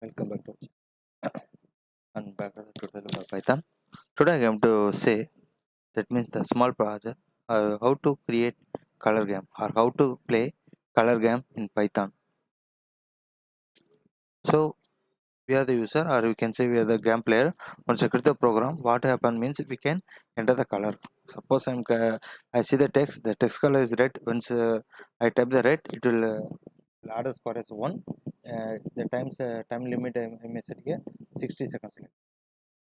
Welcome back to our channel and back to the tutorial about Python. Today I am to say that means the small project how to create color game or how to play color game in Python. So we are the user or we can say we are the game player. Once I create the program, what happen means we can enter the color. Suppose I see the text color is red. Once I type the red, it will add a score as 1. The time limit I set here 60 seconds.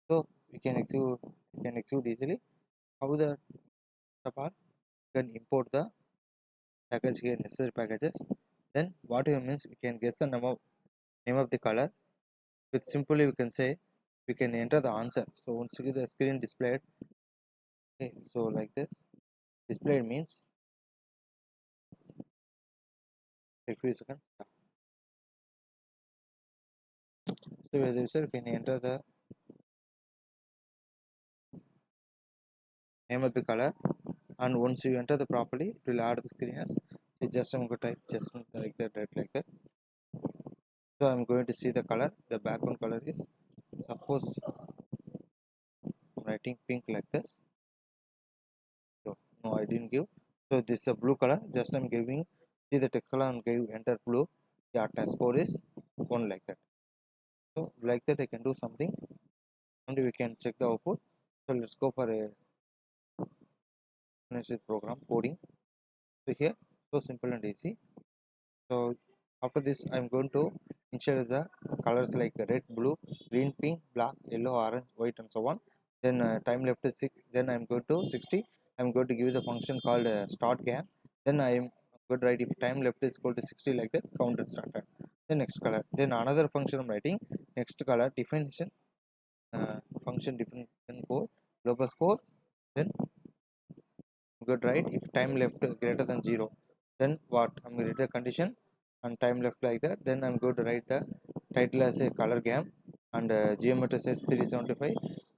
So we can execute easily. How the part can import the package here, necessary packages. Then what it means we can guess the name of the color. With simply we can say we can enter the answer. So once you get the screen displayed, okay, so like this displayed means take few seconds. So as a user can enter the name of the color, and once you enter the properly, it will add the screen as so just I'm going to type just like that, right like that. So I'm going to see the color. The background color is suppose I'm writing pink like this. So no, I didn't give. So this is a blue color. Just I'm giving. See the text color and give enter blue. The score is 1 like that. So like that I can do something, and we can check the output. So let's go for a program coding. So here so simple and easy. So after this I'm going to insert the colors like red, blue, green, pink, black, yellow, orange, white and so on. Then time left is 6. Then I'm going to 60. I'm going to give the function called startGame. Then I'm going to write if time left is equal to 60 like that, count and start time. Then next color. Then another function I'm writing next color definition function definition code global score. Then I'm going to write if time left greater than 0. Then what I'm going to write the condition and time left like that. Then I'm going to write the title as a color game, and geometry says 375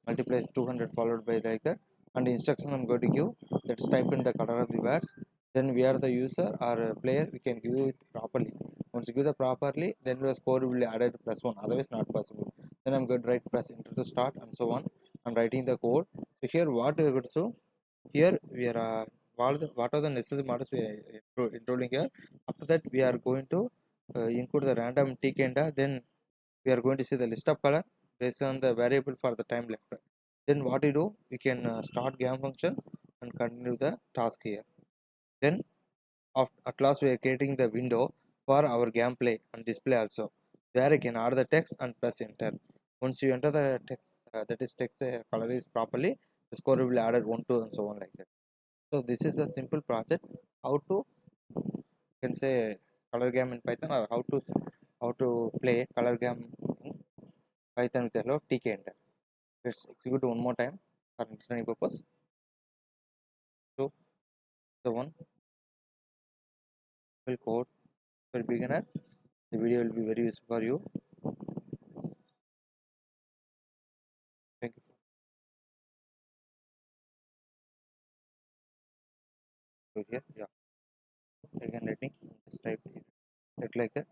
multiplies 200 followed by like that, and the instruction I'm going to give that's type in the color of the words. Then we are the user or player, we can give it properly. Once you give the properly, then the score will be added +1, otherwise not possible. Then I'm going to write press enter to start and so on. I'm writing the code. So here what we are going to do, here we are what are the necessary models we are including here. After that we are going to include the random tkinter. Then we are going to see the list of color based on the variable for the time left. Then what we do, we can start game function and continue the task here. Then at last we are creating the window for our gameplay and display also. There you can add the text and press enter. Once you enter the text, that is text color is properly, the score will be added 1 2 and so on like that. So this is a simple project how to, you can say, color game in Python, or how to play color game in Python with the help of tkinter. Let's execute one more time for understanding purpose. So the one will code for beginner. The video will be very useful for you. Thank you. So here, yeah, again let me just type it like that.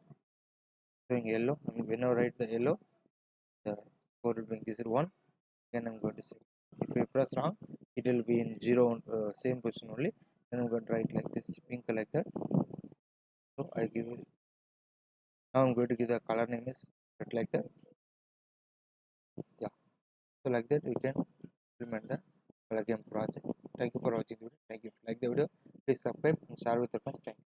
Showing yellow. I mean, whenever I write the yellow, the score will be increased 1. Then I'm going to say if we press wrong, it will be in 0 same position only. Then I'm going to write like this pink like that. So I give it. Now I'm going to give the color name is red like that. Yeah. So like that we can implement the color game project. Thank you for watching the video. Thank you. Like the video, please subscribe and share with your friends. Thank you.